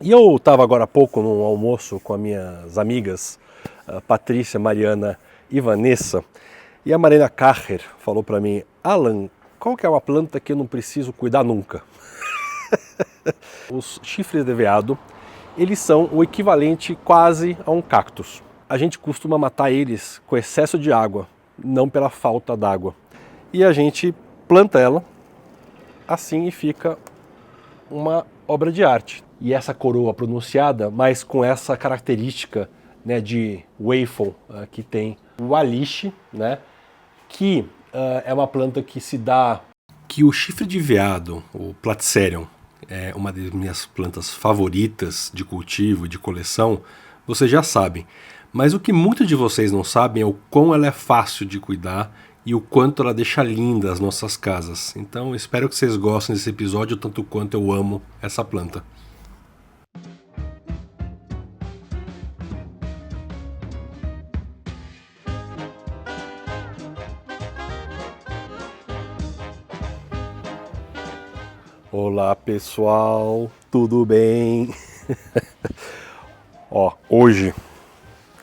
E eu estava agora há pouco num almoço com as minhas amigas, Patrícia, Mariana e Vanessa, e a Marina Carrer falou para mim: Alan, qual que é uma planta que eu não preciso cuidar nunca? Os chifres de veado, eles são o equivalente quase a um cactus. A gente costuma matar eles com excesso de água, não pela falta d'água. E a gente planta ela assim e fica uma obra de arte. E essa coroa pronunciada, mas com essa característica, né, de waffle que tem o aliche, né, que é uma planta que se dá... Que o chifre de veado, o Platycerium, é uma das minhas plantas favoritas de cultivo, de coleção, vocês já sabem. Mas o que muitos de vocês não sabem é o quão ela é fácil de cuidar e o quanto ela deixa linda as nossas casas. Então espero que vocês gostem desse episódio tanto quanto eu amo essa planta. Olá pessoal, tudo bem? Hoje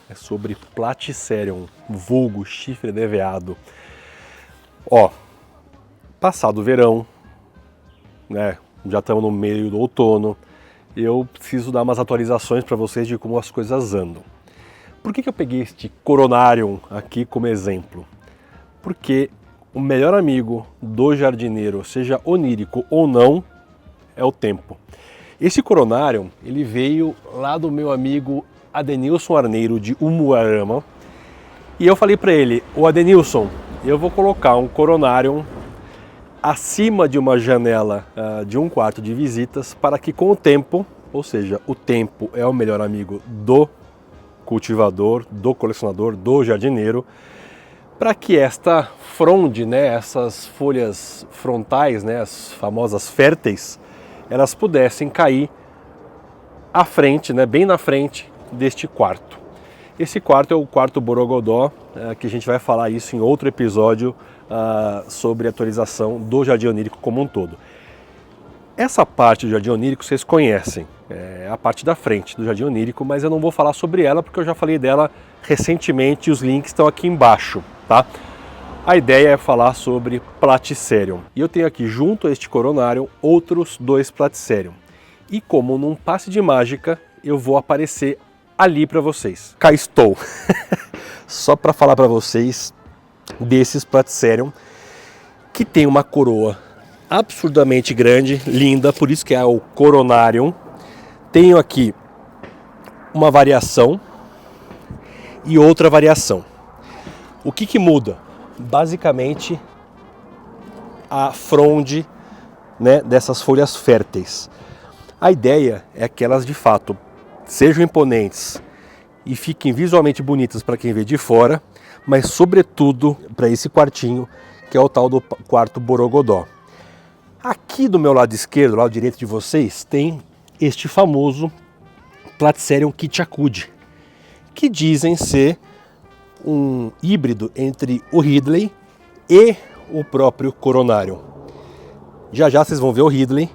é sobre Platycerium, vulgo chifre de veado. Passado o verão, né? Já estamos no meio do outono. Eu preciso dar umas atualizações para vocês de como as coisas andam. Por que eu peguei este Coronarium aqui como exemplo? Porque o melhor amigo do jardineiro, seja onírico ou não, é o tempo. Esse Coronarium, ele veio lá do meu amigo Adenilson Arneiro de Umuarama, e eu falei para ele: o Adenilson, eu vou colocar um Coronarium acima de uma janela de um quarto de visitas, para que com o tempo, ou seja, o tempo é o melhor amigo do cultivador, do colecionador, do jardineiro, para que esta fronde, né, essas folhas frontais, né, as famosas férteis, elas pudessem cair à frente, né, bem na frente deste quarto. Esse quarto é o quarto Borogodó, que a gente vai falar isso em outro episódio sobre a atualização do jardim onírico como um todo. Essa parte do jardim onírico vocês conhecem, é a parte da frente do jardim onírico, mas eu não vou falar sobre ela porque eu já falei dela recentemente e os links estão aqui embaixo, tá? A ideia é falar sobre Platycerium. E eu tenho aqui junto a este Coronarium outros dois Platycerium. E como num passe de mágica, eu vou aparecer ali para vocês. Cá estou, só para falar para vocês desses Platycerium, que tem uma coroa absurdamente grande, linda, por isso que é o Coronarium. Tenho aqui uma variação e outra variação. O que muda? Basicamente a fronde, né, dessas folhas férteis. A ideia é que elas de fato sejam imponentes e fiquem visualmente bonitas para quem vê de fora, mas sobretudo para esse quartinho que é o tal do quarto Borogodó. Aqui do meu lado esquerdo, lado direito de vocês, tem este famoso Platycerium Kitchakudi, que dizem ser um híbrido entre o Ridley e o próprio Coronarium. Já já vocês vão ver o Ridley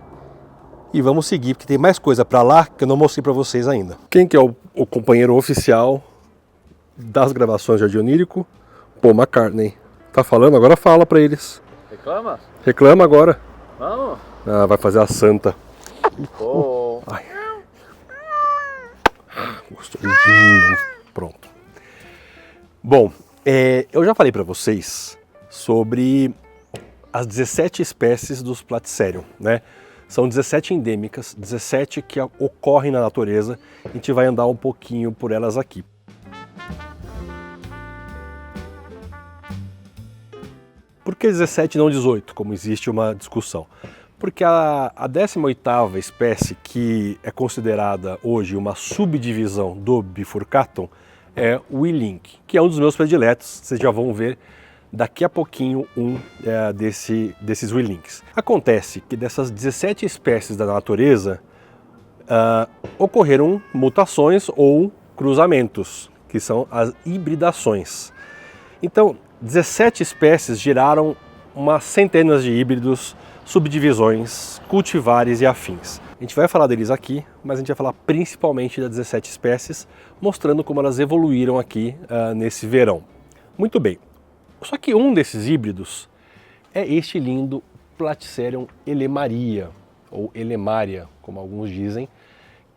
e vamos seguir, porque tem mais coisa para lá que eu não mostrei para vocês ainda. Quem que é o companheiro oficial das gravações de Jardim Onírico? Paul McCartney. Tá falando? Agora fala para eles. Reclama? Reclama agora. Vamos. Vai fazer a santa. Oh. Ai. Gostosinho. Pronto. Bom, eu já falei para vocês sobre as 17 espécies dos Platycerium, né? São 17 endêmicas, 17 que ocorrem na natureza. A gente vai andar um pouquinho por elas aqui. Por que 17 e não 18, como existe uma discussão? Porque a 18ª espécie, que é considerada hoje uma subdivisão do Bifurcatum, é o Willink, que é um dos meus prediletos. Vocês já vão ver daqui a pouquinho desses Willinks. Acontece que dessas 17 espécies da natureza ocorreram mutações ou cruzamentos, que são as hibridações. Então, 17 espécies geraram umas centenas de híbridos, subdivisões, cultivares e afins. A gente vai falar deles aqui, mas a gente vai falar principalmente das 17 espécies, mostrando como elas evoluíram aqui nesse verão. Muito bem, só que um desses híbridos é este lindo Platycerium elemaria, ou elemaria, como alguns dizem,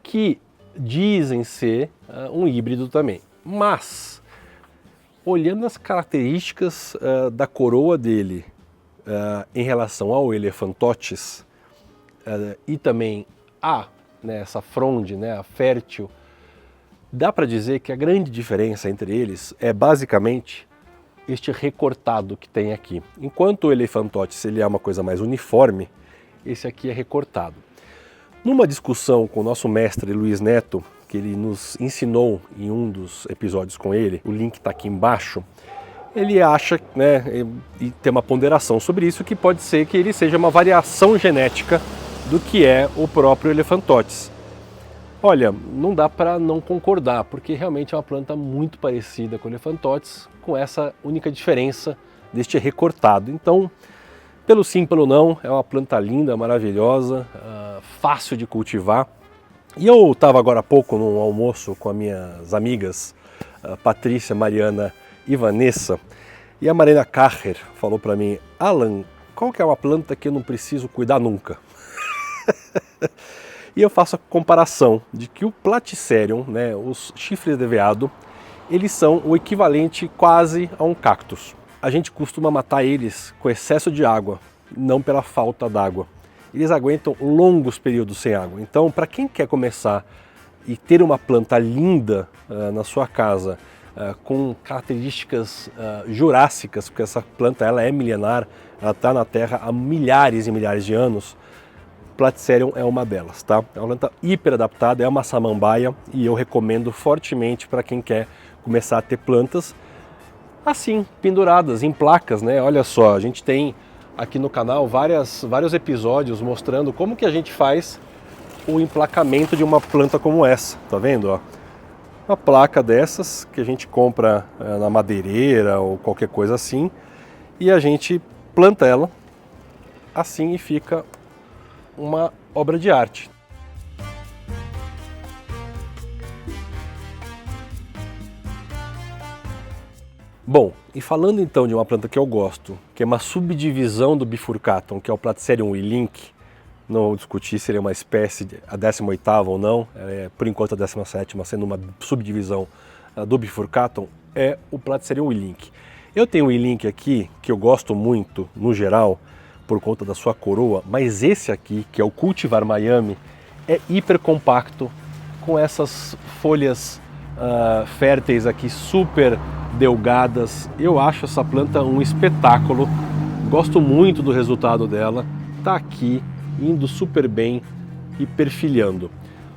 que dizem ser um híbrido também. Mas, olhando as características da coroa dele em relação ao Elephantotes e também essa fronde, a fértil, dá para dizer que a grande diferença entre eles é basicamente este recortado que tem aqui. Enquanto o Elephantotes ele é uma coisa mais uniforme, esse aqui é recortado. Numa discussão com o nosso mestre Luiz Neto, que ele nos ensinou em um dos episódios com ele, o link está aqui embaixo, ele acha, e tem uma ponderação sobre isso, que pode ser que ele seja uma variação genética do que é o próprio Elephantotes. Olha, não dá para não concordar, porque realmente é uma planta muito parecida com o Elephantotes, com essa única diferença deste recortado. Então, pelo sim, pelo não, é uma planta linda, maravilhosa, fácil de cultivar. E eu estava agora há pouco num almoço com as minhas amigas Patrícia, Mariana e Vanessa, e a Marina Carrer falou para mim: Alan, qual que é uma planta que eu não preciso cuidar nunca? E eu faço a comparação de que o Platycerium, os chifres de veado, eles são o equivalente quase a um cactus. A gente costuma matar eles com excesso de água, não pela falta d'água. Eles aguentam longos períodos sem água. Então, para quem quer começar e ter uma planta linda na sua casa, com características jurássicas, porque essa planta ela é milenar, ela está na Terra há milhares e milhares de anos, Platycerium é uma delas, tá? É uma planta hiper adaptada, é uma samambaia e eu recomendo fortemente para quem quer começar a ter plantas assim, penduradas em placas, Olha só, a gente tem aqui no canal vários episódios mostrando como que a gente faz o emplacamento de uma planta como essa, tá vendo? Ó? Uma placa dessas que a gente compra na madeireira ou qualquer coisa assim e a gente planta ela assim e fica uma obra de arte. Bom, e falando então de uma planta que eu gosto, que é uma subdivisão do Bifurcatum, que é o Platycerium willink, não discutir se ele é uma espécie, a 18ª ou não, por enquanto a 17ª, sendo uma subdivisão do Bifurcatum, é o Platycerium willink. Eu tenho um willink aqui que eu gosto muito, no geral, por conta da sua coroa, mas esse aqui, que é o Cultivar Miami, é hiper compacto, com essas folhas férteis aqui super delgadas. Eu acho essa planta um espetáculo, gosto muito do resultado dela, tá aqui, indo super bem e perfilhando.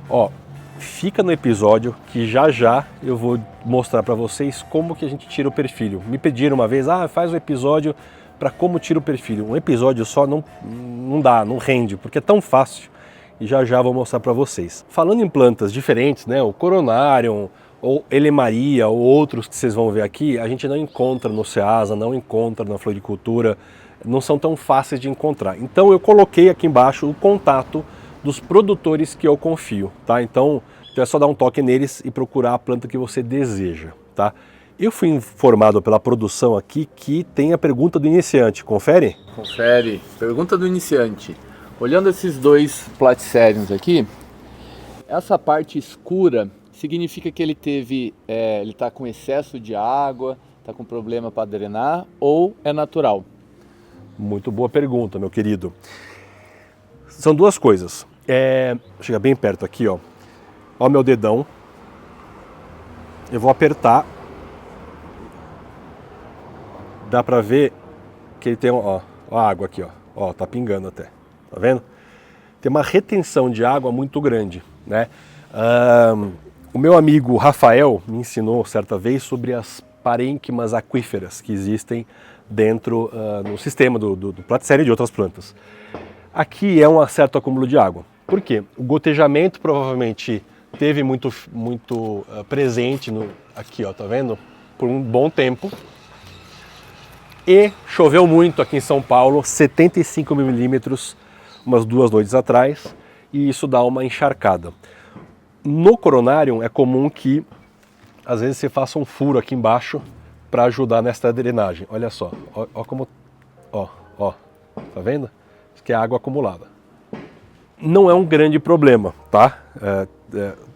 Ó, fica no episódio que já eu vou mostrar para vocês como que a gente tira o perfilho. Me pediram uma vez, faz um episódio para como tira o perfilho. Um episódio só não dá, não rende, porque é tão fácil e já vou mostrar para vocês. Falando em plantas diferentes, o Coronarium, ou Elemaria, ou outros que vocês vão ver aqui, a gente não encontra no Ceasa, não encontra na floricultura, não são tão fáceis de encontrar. Então eu coloquei aqui embaixo o contato dos produtores que eu confio, tá? Então é só dar um toque neles e procurar a planta que você deseja, tá? Eu fui informado pela produção aqui que tem a pergunta do iniciante, confere? Confere. Pergunta do iniciante. Olhando esses dois Platyceriums aqui, essa parte escura significa que ele está com excesso de água, está com problema para drenar ou é natural? Muito boa pergunta, meu querido. São duas coisas. Chega bem perto aqui, ó. Ó o meu dedão. Eu vou apertar. Dá pra ver que ele tem, ó a água aqui, ó, tá pingando até, tá vendo? Tem uma retenção de água muito grande, O meu amigo Rafael me ensinou certa vez sobre as parênquimas aquíferas que existem dentro no sistema do Platycerium e de outras plantas. Aqui é um certo acúmulo de água. Por quê? O gotejamento provavelmente teve muito presente aqui, ó, tá vendo? Por um bom tempo. E choveu muito aqui em São Paulo, 75 milímetros, umas 2 noites atrás. e isso dá uma encharcada. No coronário é comum que às vezes você faça um furo aqui embaixo para ajudar nessa drenagem. Olha só, ó como, ó, tá vendo? Isso aqui é água acumulada. Não é um grande problema, tá?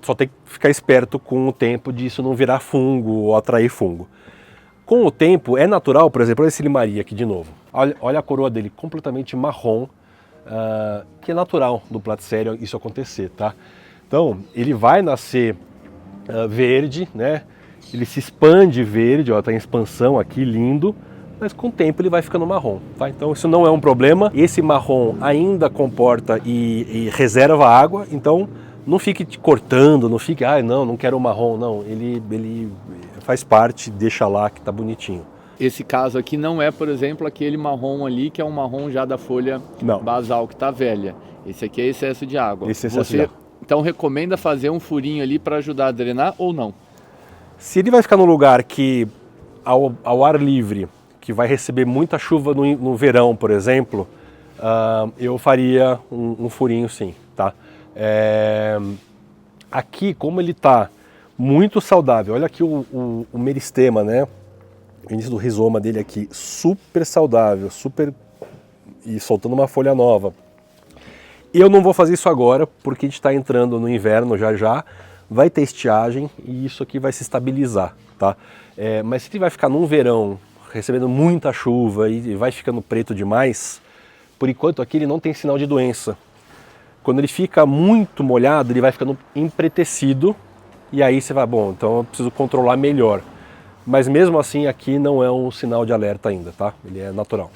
Só tem que ficar esperto com o tempo de isso não virar fungo ou atrair fungo. Com o tempo, é natural, por exemplo, esse limaria aqui de novo. Olha a coroa dele completamente marrom, que é natural do Platycerium isso acontecer, tá? Então, ele vai nascer verde, né? Ele se expande verde, ó, tá em expansão aqui, lindo, mas com o tempo ele vai ficando marrom, tá? Então isso não é um problema. Esse marrom ainda comporta e reserva água, então não fique te cortando, não fique, não quero o marrom, não. Ele faz parte, deixa lá que tá bonitinho. Esse caso aqui não é, por exemplo, aquele marrom ali, que é um marrom já da folha basal que tá velha. Esse aqui é excesso de água. Esse é excesso de água. Então recomenda fazer um furinho ali para ajudar a drenar ou não? Se ele vai ficar num lugar que ao ar livre, que vai receber muita chuva no verão, por exemplo, eu faria um furinho sim, tá? Aqui, como ele está muito saudável, olha aqui o meristema, né? O início do rizoma dele aqui, super saudável, e soltando uma folha nova. Eu não vou fazer isso agora, porque a gente está entrando no inverno já, vai ter estiagem e isso aqui vai se estabilizar, tá? Mas se ele vai ficar num verão, recebendo muita chuva e vai ficando preto demais, por enquanto aqui ele não tem sinal de doença. Quando ele fica muito molhado, ele vai ficando empretecido e aí você vai, bom, então eu preciso controlar melhor. Mas mesmo assim aqui não é um sinal de alerta ainda, tá? Ele é natural.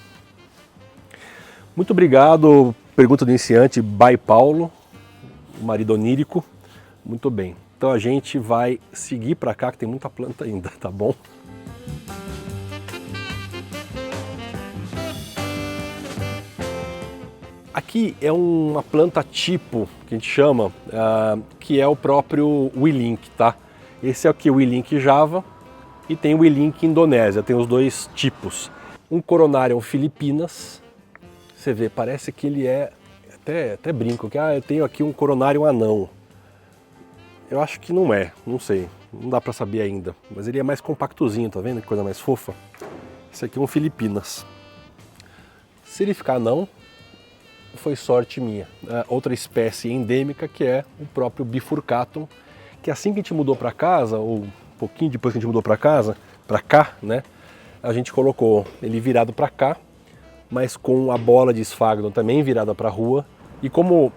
Muito obrigado. Pergunta do iniciante, by Paulo, marido onírico. Muito bem. Então a gente vai seguir para cá, que tem muita planta ainda, tá bom? Aqui é uma planta tipo, que a gente chama, que é o próprio Willink, tá? Esse é aqui o Willink Java e tem o Willink Indonésia, tem os dois tipos. Um Coronarium Filipinas, você vê, parece que ele é, até brinco, que eu tenho aqui um Coronarium anão. Eu acho que não é, não sei, não dá pra saber ainda, mas ele é mais compactozinho, tá vendo que coisa mais fofa? Esse aqui é um Filipinas. Se ele ficar anão, foi sorte minha. Outra espécie endêmica que é o próprio Bifurcatum, que assim que a gente mudou para casa, ou um pouquinho depois que a gente mudou para casa, para cá, né, a gente colocou ele virado para cá, mas com a bola de esfagno também virada para a rua, e como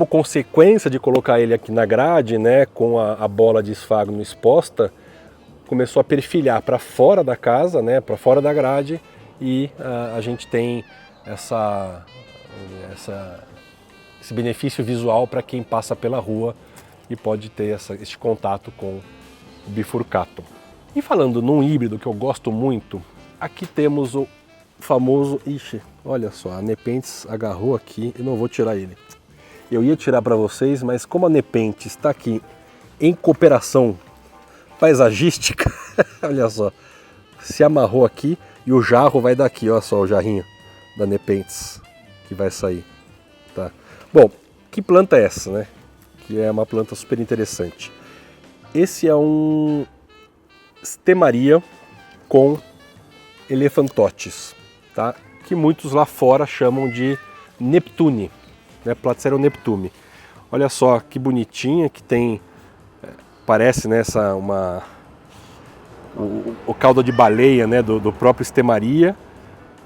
consequência de colocar ele aqui na grade, né, com a bola de esfagno exposta, começou a perfilhar para fora da casa, né, para fora da grade, e a gente tem esse benefício visual para quem passa pela rua e pode ter esse contato com o Bifurcatum. E falando num híbrido que eu gosto muito, aqui temos o famoso... Ixi, olha só, a Nepenthes agarrou aqui e não vou tirar ele. Eu ia tirar para vocês, mas como a Nepenthes está aqui em cooperação paisagística, olha só, se amarrou aqui e o jarro vai daqui, olha só o jarrinho da Nepenthes que vai sair, tá? Bom, que planta é essa, né? Que é uma planta super interessante. Esse é um Stemaria com Elephantotes, tá? Que muitos lá fora chamam de Neptune, né? Platycerium neptune. Olha só que bonitinha que tem, parece, né, o cauda de baleia, né, do próprio Stemaria.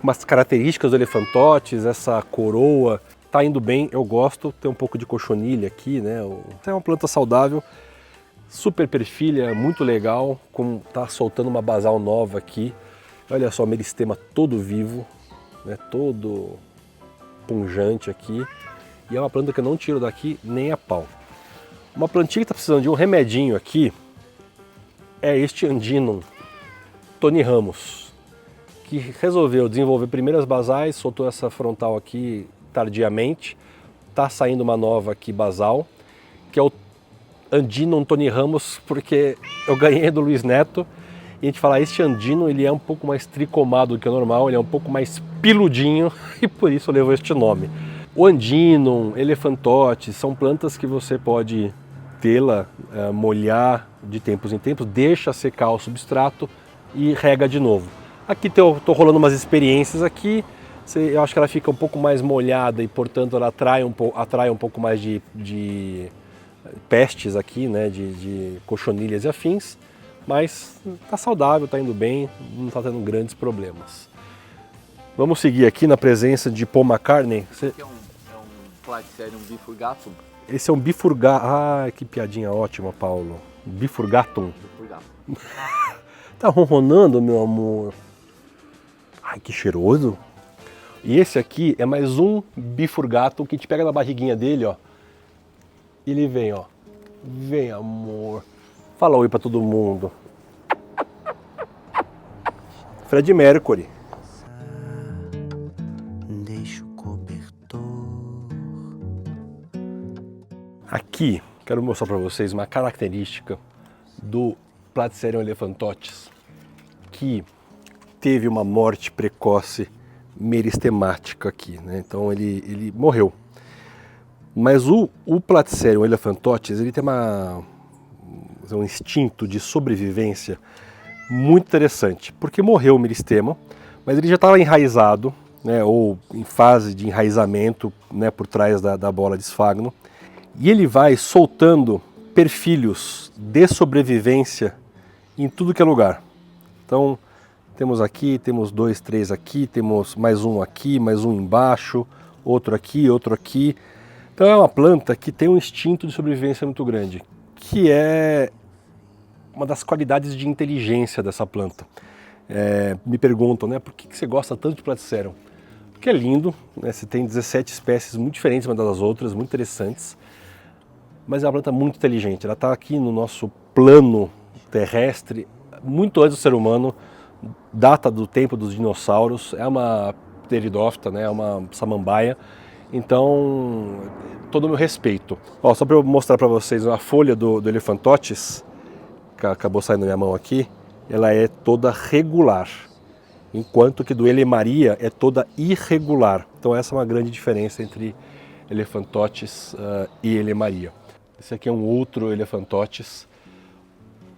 Umas características do Elephantotes, essa coroa, tá indo bem, eu gosto, tem um pouco de cochonilha aqui, né? É uma planta saudável, super perfilha, muito legal, tá soltando uma basal nova aqui. Olha só, o meristema todo vivo, né? Todo punjante aqui. E é uma planta que eu não tiro daqui nem a pau. Uma plantinha que está precisando de um remedinho aqui é este Andinum Tony Ramos, que resolveu desenvolver primeiras basais, soltou essa frontal aqui tardiamente, tá saindo uma nova aqui basal, que é o Andinum Tony Ramos, porque eu ganhei do Luiz Neto, e a gente fala, este Andinum ele é um pouco mais tricomado do que o normal, ele é um pouco mais piludinho, e por isso levou este nome. O Andinum, Elephantotes, são plantas que você pode tê-la, molhar de tempos em tempos, deixa secar o substrato e rega de novo. Aqui estou rolando umas experiências aqui, eu acho que ela fica um pouco mais molhada e, portanto, ela atrai um pouco mais de pestes aqui, né, de cochonilhas e afins, mas está saudável, está indo bem, não está tendo grandes problemas. Vamos seguir aqui na presença de Paul McCartney. Aqui é um Platycerium bifurcatum. Esse é um bifurgatum. Ah, que piadinha ótima, Paulo. Bifurgatum. Tá ronronando, meu amor? Ai, que cheiroso. E esse aqui é mais um bifurgatum que te pega na barriguinha dele, ó. E ele vem, ó. Vem, amor. Fala oi pra todo mundo. Fred Mercury. Deixa o cobertor. Aqui, quero mostrar para vocês uma característica do Platycerium elephantotes, que teve uma morte precoce meristemática aqui, né? Então ele morreu. Mas o Platycerium elephantotes, ele tem um instinto de sobrevivência muito interessante, porque morreu o meristema, mas ele já estava enraizado, né, ou em fase de enraizamento, né, por trás da bola de esfagno, e ele vai soltando perfilhos de sobrevivência em tudo que é lugar. Então, temos aqui, temos 2, 3 aqui, temos mais um aqui, mais um embaixo, outro aqui, outro aqui. Então é uma planta que tem um instinto de sobrevivência muito grande, que é uma das qualidades de inteligência dessa planta. Me perguntam, né, por que você gosta tanto de Platycerium? Porque é lindo, né, você tem 17 espécies muito diferentes umas das outras, muito interessantes, mas é uma planta muito inteligente. Ela está aqui no nosso plano terrestre muito antes do ser humano, data do tempo dos dinossauros, é uma pteridófita, né, é uma samambaia. Então, todo o meu respeito. Ó, só para eu mostrar para vocês a folha do Elephantotes, que acabou saindo na minha mão aqui, ela é toda regular, enquanto que do Elemaria é toda irregular. Então essa é uma grande diferença entre Elephantotes e Elemaria. Esse aqui é um outro Elephantotes.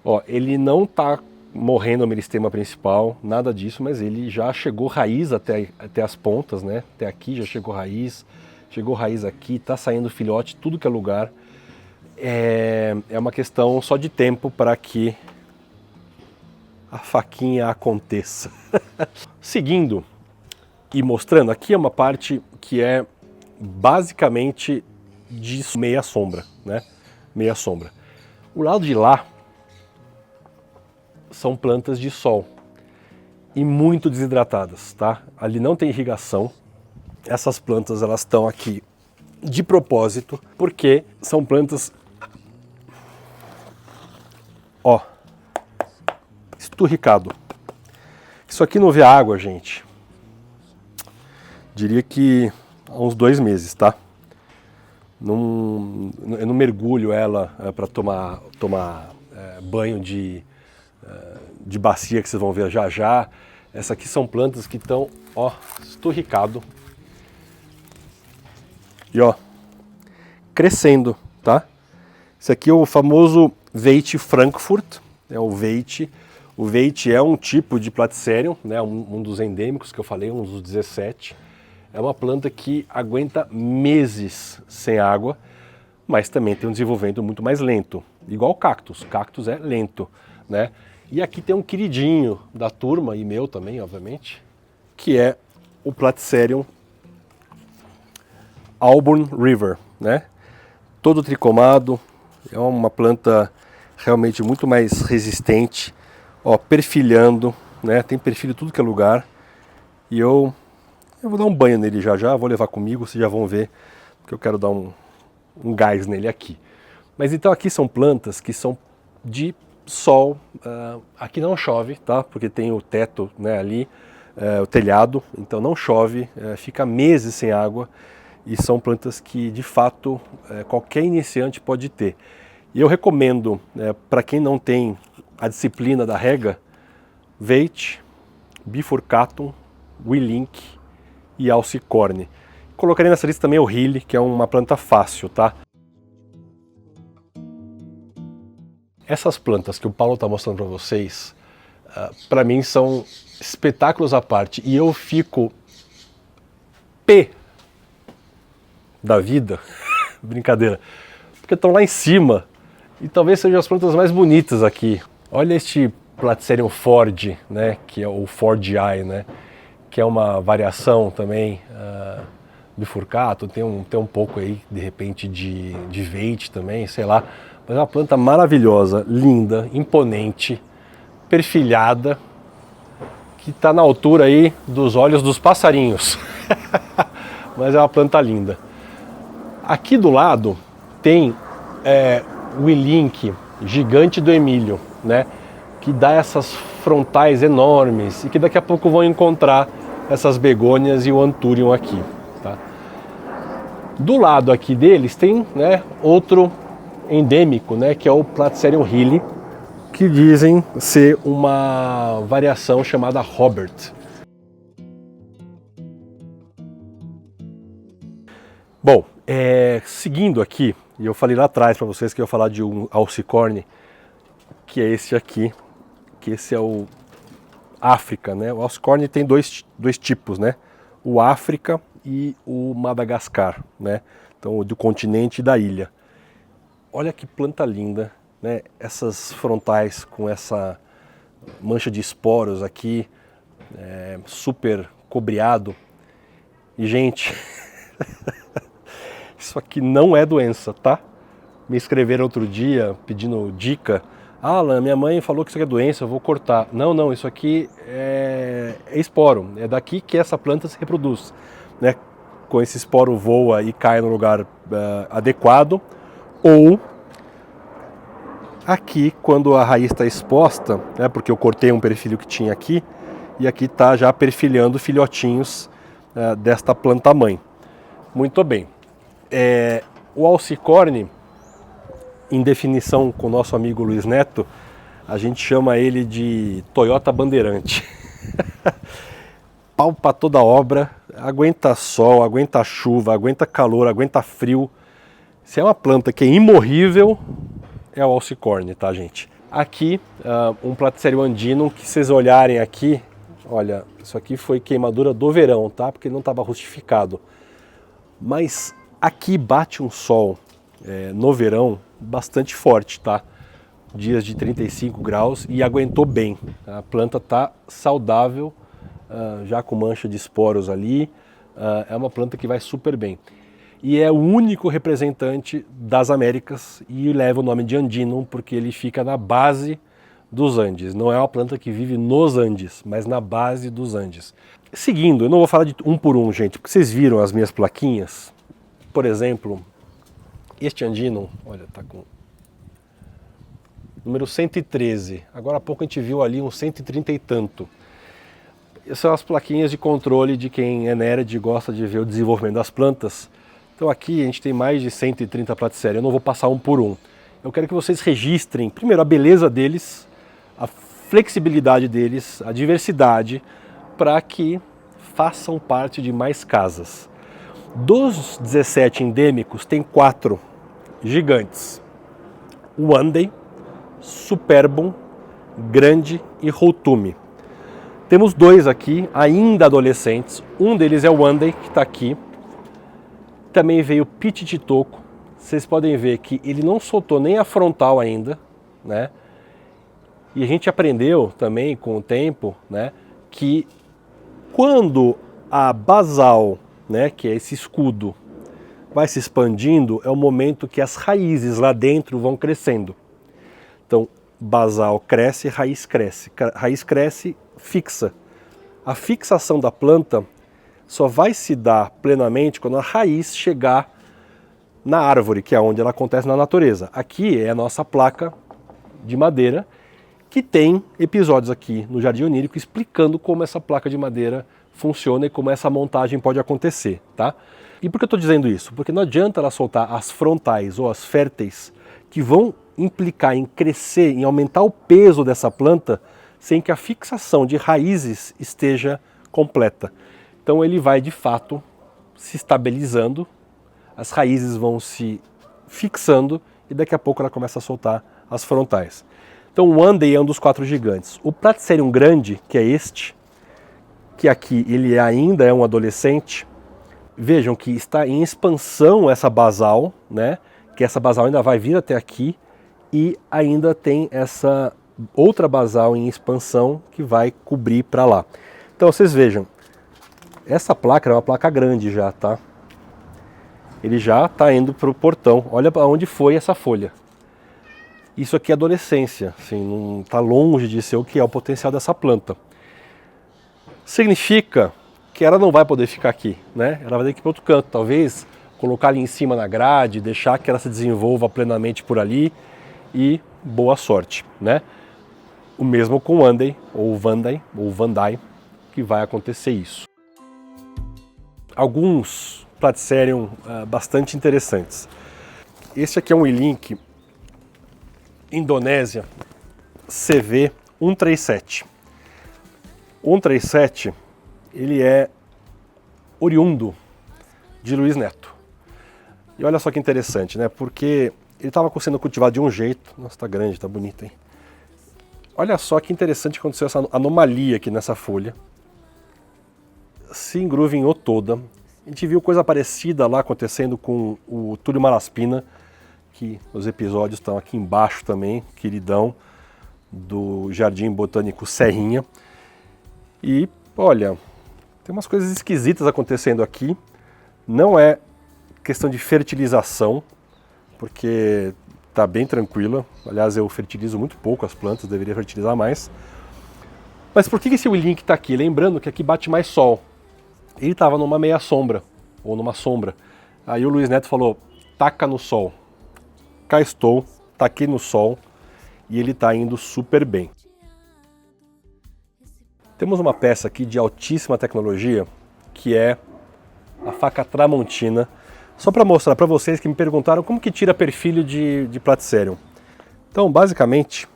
Ó, ele não está morrendo o meristema principal, nada disso, mas ele já chegou raiz até as pontas, né? Até aqui já chegou raiz aqui, está saindo filhote, tudo que é lugar. É uma questão só de tempo para que a faquinha aconteça. Seguindo e mostrando, aqui é uma parte que é basicamente de meia sombra, né? Meia sombra. O lado de lá são plantas de sol e muito desidratadas, tá? Ali não tem irrigação. Essas plantas elas estão aqui de propósito porque são plantas, ó, esturricado. Isso aqui não vê água, gente. Diria que há uns 2 meses, tá? Eu não mergulho ela para tomar banho de bacia, que vocês vão ver já já. Essas aqui são plantas que estão, ó, esturricado. E ó, crescendo, tá? Esse aqui é o famoso Veitch Frankfurt, é o Veitch. O Veitch é um tipo de Platycerium, né, um dos endêmicos que eu falei, um dos 17. É uma planta que aguenta meses sem água, mas também tem um desenvolvimento muito mais lento. Igual o cactus. Cactus é lento, né? E aqui tem um queridinho da turma, e meu também, obviamente, que é o Platycerium Auburn River, né? Todo tricomado, é uma planta realmente muito mais resistente, ó, perfilhando, né? Tem perfil em tudo que é lugar. E eu vou dar um banho nele já, vou levar comigo, vocês já vão ver, porque eu quero dar um gás nele aqui. Mas então aqui são plantas que são de sol, aqui não chove, tá? Porque tem o teto, né, ali, o telhado, então não chove, fica meses sem água, e são plantas que de fato qualquer iniciante pode ter. E eu recomendo, para quem não tem a disciplina da rega, Veitch, Bifurcatum, Willink e Alcicorne. colocaria nessa lista também o Hyli, que é uma planta fácil, tá? Essas plantas que o Paulo está mostrando para vocês, para mim são espetáculos à parte. E eu fico pé da vida, brincadeira, porque estão lá em cima e talvez sejam as plantas mais bonitas aqui. Olha este Platycerium Ford, né, que é o Fordii, né, que é uma variação também bifurcato, tem um pouco aí, de repente, de veite também, sei lá. Mas é uma planta maravilhosa, linda, imponente, perfilhada, que está na altura aí dos olhos dos passarinhos. Mas é uma planta linda. Aqui do lado tem o Willink, gigante do Emílio, né? Que dá essas frontais enormes e que daqui a pouco vão encontrar essas begônias e o Anthurium aqui. Tá? Do lado aqui deles tem, né, outro endêmico, né, que é o Platycerium Hyli, que dizem ser uma variação chamada Robert. Bom, seguindo aqui, e eu falei lá atrás para vocês que eu ia falar de um Alcicorne, que é esse aqui, que esse é o África, né? O Alcicorne tem dois tipos, né? O África e o Madagascar, né? Então, do continente e da ilha. Olha que planta linda, né? Essas frontais com essa mancha de esporos aqui, super cobreado. E, gente, isso aqui não é doença, tá? Me escreveram outro dia pedindo dica. Alan, minha mãe falou que isso aqui é doença, eu vou cortar. Não, isso aqui é esporo. É daqui que essa planta se reproduz, né? Com esse esporo voa e cai no lugar adequado. Ou aqui, quando a raiz está exposta, né, porque eu cortei um perfilho que tinha aqui, e aqui está já perfilhando filhotinhos desta planta-mãe. Muito bem. O Alcicorne, em definição com o nosso amigo Luiz Neto, a gente chama ele de Toyota Bandeirante. Pau para toda obra, aguenta sol, aguenta chuva, aguenta calor, aguenta frio. Se é uma planta que é imorrível, é o Alcicorne, tá, gente? Aqui, um Platycerium andinum, que vocês olharem aqui, olha, isso aqui foi queimadura do verão, tá? Porque não estava rustificado. Mas aqui bate um sol no verão bastante forte, tá? Dias de 35 graus e aguentou bem. A planta tá saudável, já com mancha de esporos ali. É uma planta que vai super bem. E é o único representante das Américas e leva o nome de Andinum porque ele fica na base dos Andes. Não é uma planta que vive nos Andes, mas na base dos Andes. Seguindo, eu não vou falar de um por um, gente, porque vocês viram as minhas plaquinhas. Por exemplo, este Andinum, olha, tá com número 113. Agora há pouco a gente viu ali um 130 e tanto. Essas são as plaquinhas de controle de quem é nerd e gosta de ver o desenvolvimento das plantas. Então aqui a gente tem mais de 130 Platycerium, eu não vou passar um por um. Eu quero que vocês registrem, primeiro, a beleza deles, a flexibilidade deles, a diversidade, para que façam parte de mais casas. Dos 17 endêmicos, tem 4 gigantes. O Andei, Superbum, Grande e Routume. Temos 2 aqui, ainda adolescentes. Um deles é o Andei, que está aqui. Também veio Pitititoco. Vocês podem ver que ele não soltou nem a frontal ainda, né? E a gente aprendeu também com o tempo, né, que quando a basal, né, que é esse escudo, vai se expandindo, é o momento que as raízes lá dentro vão crescendo. Então, basal cresce, raiz cresce. Raiz cresce, fixa. A fixação da planta só vai se dar plenamente quando a raiz chegar na árvore, que é onde ela acontece na natureza. Aqui é a nossa placa de madeira, que tem episódios aqui no Jardim Onírico explicando como essa placa de madeira funciona e como essa montagem pode acontecer, tá? E por que eu estou dizendo isso? Porque não adianta ela soltar as frontais ou as férteis que vão implicar em crescer, em aumentar o peso dessa planta, sem que a fixação de raízes esteja completa. Então ele vai, de fato, se estabilizando, as raízes vão se fixando e daqui a pouco ela começa a soltar as frontais. Então o Andei é um dos 4 gigantes. O Platycerium grande, que é este, que aqui ele ainda é um adolescente, vejam que está em expansão essa basal, né? Que essa basal ainda vai vir até aqui e ainda tem essa outra basal em expansão que vai cobrir para lá. Então vocês vejam, essa placa é uma placa grande já, tá? Ele já está indo para o portão. Olha para onde foi essa folha. Isso aqui é adolescência, assim, não está longe de ser o que é o potencial dessa planta. Significa que ela não vai poder ficar aqui, né? Ela vai ter que ir para outro canto, talvez colocar ali em cima na grade, deixar que ela se desenvolva plenamente por ali e boa sorte, né? O mesmo com o Andei, ou Vandai, que vai acontecer isso. Alguns Platycerium bastante interessantes. Esse aqui é um Willink Indonésia CV 137. O 137, ele é oriundo de Luiz Neto. E olha só que interessante, né? Porque ele estava sendo cultivado de um jeito. Nossa, tá grande, tá bonito, hein? Olha só que interessante que aconteceu essa anomalia aqui nessa folha. Se engruvinhou toda. A gente viu coisa parecida lá acontecendo com o Túlio Malaspina, que os episódios estão aqui embaixo também, queridão, do Jardim Botânico Serrinha. E, olha, tem umas coisas esquisitas acontecendo aqui. Não é questão de fertilização, porque está bem tranquila. Aliás, eu fertilizo muito pouco as plantas, deveria fertilizar mais. Mas por que esse Willink está aqui? Lembrando que aqui bate mais sol. Ele estava numa meia sombra, ou numa sombra. Aí o Luiz Neto falou, taca no sol. Cá estou, taquei no sol, e ele está indo super bem. Temos uma peça aqui de altíssima tecnologia, que é a faca Tramontina. Só para mostrar para vocês que me perguntaram como que tira perfilho de Platycerium. Então, basicamente,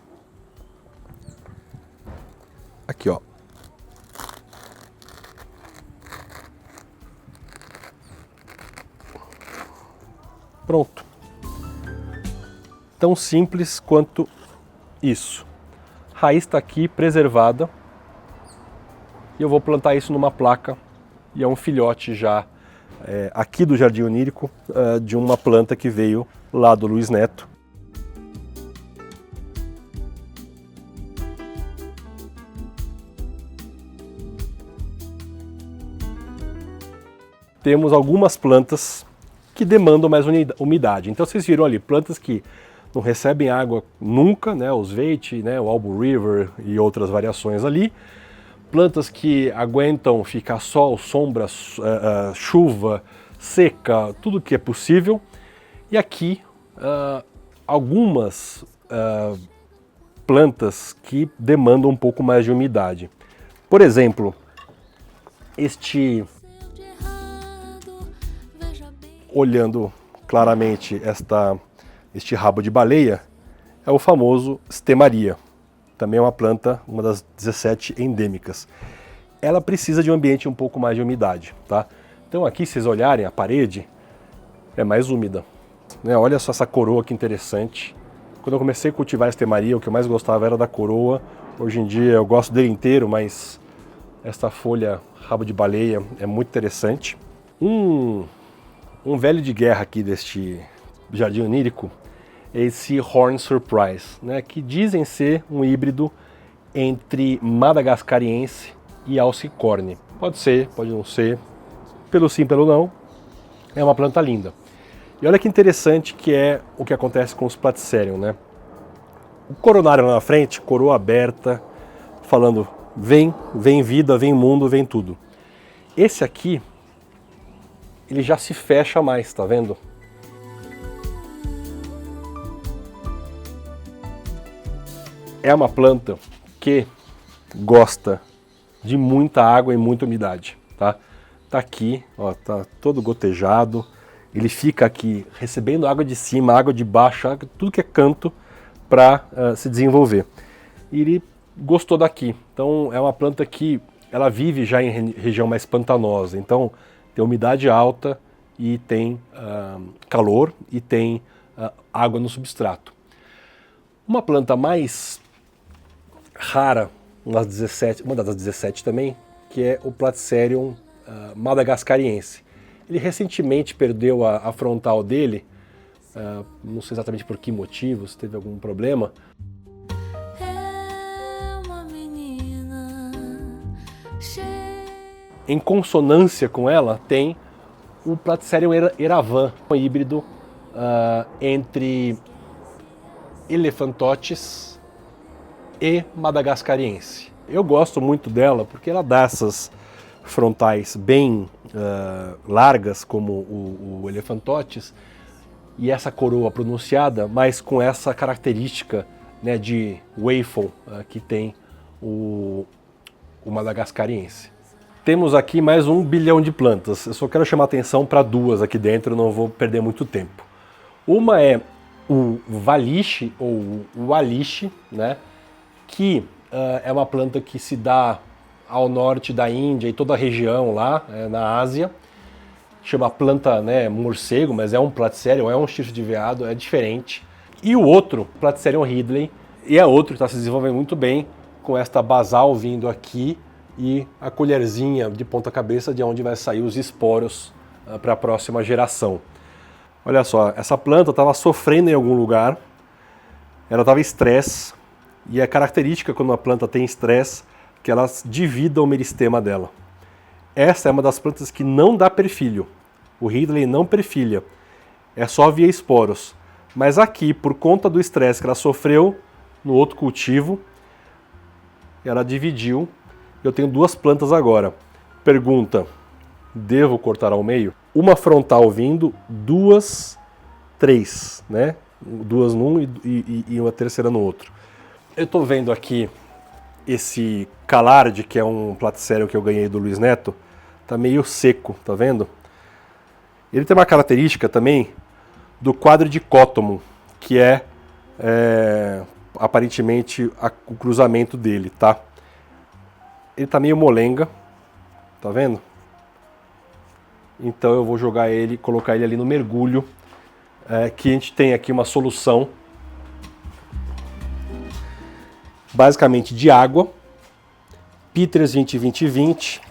aqui ó. Pronto. Tão simples quanto isso. A raiz está aqui preservada. E eu vou plantar isso numa placa. E é um filhote já aqui do Jardim Onírico, de uma planta que veio lá do Luiz Neto. Temos algumas plantas que demandam mais umidade. Então vocês viram ali, plantas que não recebem água nunca, né, os Veitch, né, o Albo River e outras variações ali. Plantas que aguentam ficar sol, sombra, chuva, seca, tudo que é possível. E aqui algumas plantas que demandam um pouco mais de umidade. Por exemplo, olhando claramente este rabo de baleia, é o famoso Stemaria. Também é uma planta, uma das 17 endêmicas. Ela precisa de um ambiente um pouco mais de umidade, tá? Então aqui, se vocês olharem, a parede é mais úmida, né? Olha só essa coroa que interessante. Quando eu comecei a cultivar a Stemaria, o que eu mais gostava era da coroa. Hoje em dia eu gosto dele inteiro, mas esta folha rabo de baleia é muito interessante. Um velho de guerra aqui deste Jardim Onírico é esse Horn Surprise, né, que dizem ser um híbrido entre madagascariense e alcicorne. Pode ser, pode não ser, pelo sim, pelo não, é uma planta linda. E olha que interessante que é o que acontece com os Platycerium, né? O coronário lá na frente, coroa aberta, falando vem vida, vem mundo, vem tudo. Esse aqui, ele já se fecha mais, tá vendo? É uma planta que gosta de muita água e muita umidade, tá? Tá aqui, ó, tá todo gotejado. Ele fica aqui recebendo água de cima, água de baixo, tudo que é canto para se desenvolver. E ele gostou daqui. Então é uma planta que ela vive já em região mais pantanosa. Então tem umidade alta e tem calor e tem água no substrato. Uma planta mais rara, uma das 17 também, que é o Platycerium madagascariense. Ele recentemente perdeu a frontal dele, não sei exatamente por que motivo, se teve algum problema. Em consonância com ela tem o Platycerium eravan, um híbrido entre Elephantotes e madagascariense. Eu gosto muito dela porque ela dá essas frontais bem largas, como o Elephantotes, e essa coroa pronunciada, mas com essa característica, né, de waffle que tem o madagascariense. Temos aqui mais 1 bilhão de plantas. Eu só quero chamar atenção para duas aqui dentro, não vou perder muito tempo. Uma é o Valiche, ou o Aliche, né, que é uma planta que se dá ao norte da Índia e toda a região lá, na Ásia. Chama planta, né, morcego, mas é um Platycerium, é um chifre de veado, é diferente. E o outro, Platycerium ridley, e é outro que está se desenvolvendo muito bem, com esta basal vindo aqui e a colherzinha de ponta cabeça de onde vai sair os esporos para a próxima geração. Olha só, essa planta estava sofrendo em algum lugar, ela estava em estresse, e é característica quando uma planta tem estresse que ela divida o meristema dela. Essa é uma das plantas que não dá perfilho. O ridley não perfilha, é só via esporos. Mas aqui, por conta do estresse que ela sofreu no outro cultivo, ela dividiu. Eu tenho duas plantas agora. Pergunta, devo cortar ao meio? Uma frontal vindo, três, né? Duas num e uma terceira no outro. Eu estou vendo aqui esse Calard, que é um Platycerium que eu ganhei do Luiz Neto, tá meio seco, tá vendo? Ele tem uma característica também do Quadridicótomo, que é aparentemente o cruzamento dele, tá? Ele tá meio molenga, tá vendo? Então eu vou jogar ele, colocar ele ali no mergulho, que a gente tem aqui uma solução basicamente de água, Peters 20-20-20,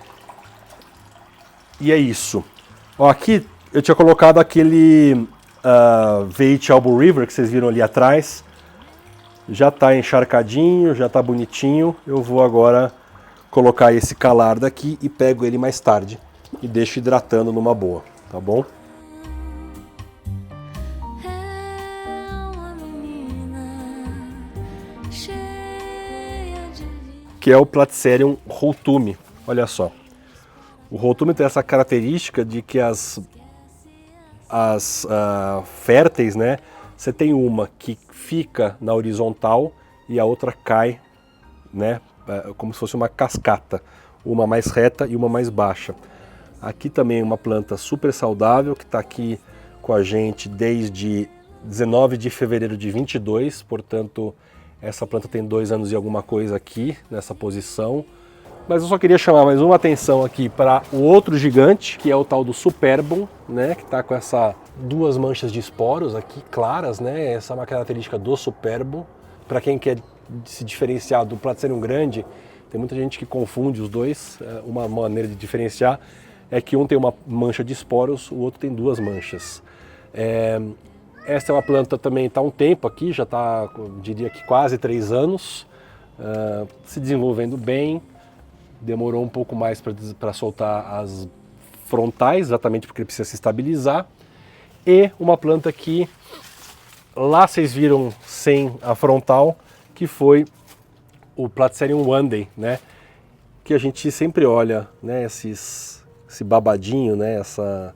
e é isso. Ó, aqui eu tinha colocado aquele Veit Albo River que vocês viram ali atrás, já está encharcadinho, já está bonitinho. Eu vou agora colocar esse Calard aqui e pego ele mais tarde e deixo hidratando numa boa, tá bom? Que é o Platycerium Holtumi. Olha só, o Holtumi tem essa característica de que as férteis, né, você tem uma que fica na horizontal e a outra cai, né, como se fosse uma cascata, uma mais reta e uma mais baixa. Aqui também uma planta super saudável que está aqui com a gente desde 19 de fevereiro de 22, portanto essa planta tem 2 anos e alguma coisa aqui nessa posição. Mas eu só queria chamar mais uma atenção aqui para o outro gigante, que é o tal do Superbum, né, que está com essas 2 manchas de esporos aqui claras, né? Essa é uma característica do Superbum. Para quem quer se diferenciar do Platycerium grande, tem muita gente que confunde os dois. Uma maneira de diferenciar é que um tem uma mancha de esporos, o outro tem 2 manchas. Esta é uma planta também, está há um tempo aqui, já está, diria que quase 3 anos, se desenvolvendo bem. Demorou um pouco mais para soltar as frontais, exatamente porque ele precisa se estabilizar. E uma planta que lá vocês viram sem a frontal, que foi o Platycerium wandei, né? Que a gente sempre olha, né, esse babadinho, né, essa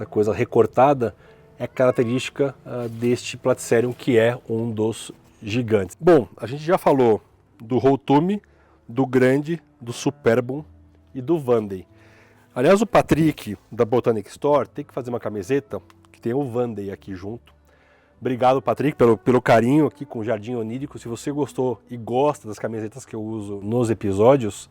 coisa recortada, é característica deste Platycerium, que é um dos gigantes. Bom, a gente já falou do Holtumi, do grande, do Superbum e do wandei. Aliás, o Patrick da Botanic Store tem que fazer uma camiseta que tem o wandei aqui junto. Obrigado, Patrick, pelo carinho aqui com o Jardim Onírico. Se você gostou e gosta das camisetas que eu uso nos episódios,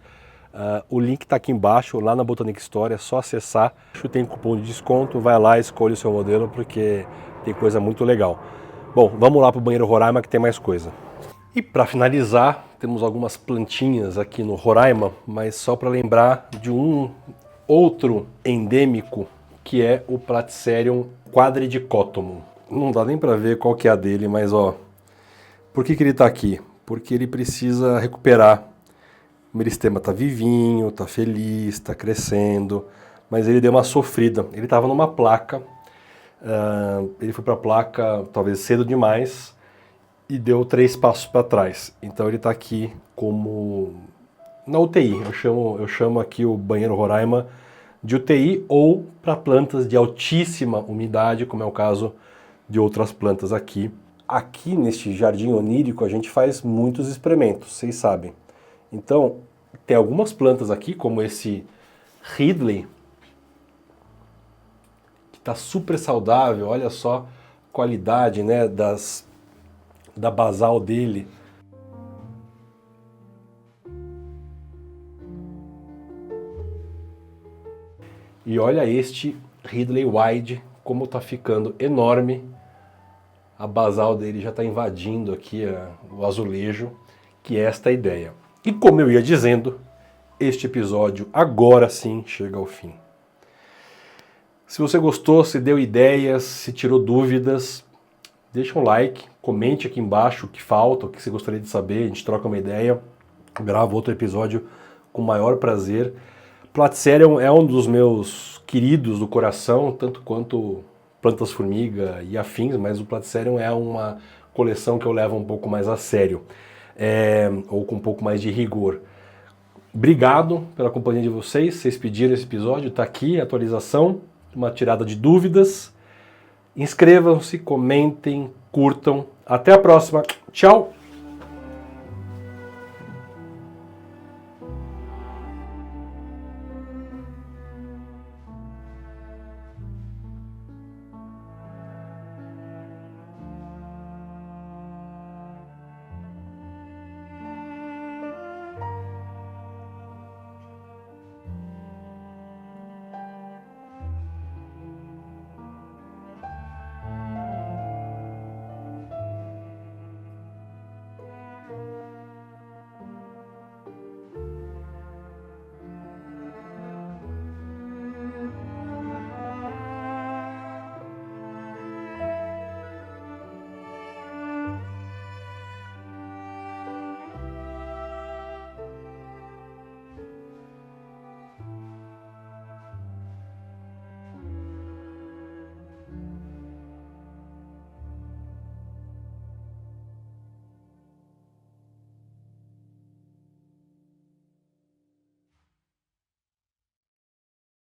O link está aqui embaixo, lá na Botanic Store, é só acessar. Tem cupom de desconto, vai lá, escolhe o seu modelo, porque tem coisa muito legal. Bom, vamos lá para o banheiro Roraima que tem mais coisa. E para finalizar, temos algumas plantinhas aqui no Roraima, mas só para lembrar de um outro endêmico, que é o Platycerium quadridicotomum. Não dá nem para ver qual que é a dele, mas ó, por que ele está aqui? Porque ele precisa recuperar. O meristema está vivinho, está feliz, está crescendo, mas ele deu uma sofrida. Ele estava numa placa, ele foi para a placa talvez cedo demais e deu 3 passos para trás. Então ele está aqui como na UTI. Eu chamo aqui o banheiro Roraima de UTI ou para plantas de altíssima umidade, como é o caso de outras plantas aqui. Aqui neste jardim onírico a gente faz muitos experimentos, vocês sabem. Então, tem algumas plantas aqui, como esse Ridley, que está super saudável, olha só a qualidade, né, da basal dele. E olha este Ridley Wide, como está ficando enorme. A basal dele já está invadindo aqui o azulejo, que é esta a ideia. E como eu ia dizendo, este episódio agora sim chega ao fim. Se você gostou, se deu ideias, se tirou dúvidas, deixa um like, comente aqui embaixo o que falta, o que você gostaria de saber, a gente troca uma ideia, gravo outro episódio com o maior prazer. Platycerium é um dos meus queridos do coração, tanto quanto plantas-formiga e afins, mas o Platycerium é uma coleção que eu levo um pouco mais a sério. Ou com um pouco mais de rigor. Obrigado pela companhia de vocês pediram esse episódio, está aqui a atualização, uma tirada de dúvidas. Inscrevam-se, comentem, curtam. Até a próxima, tchau!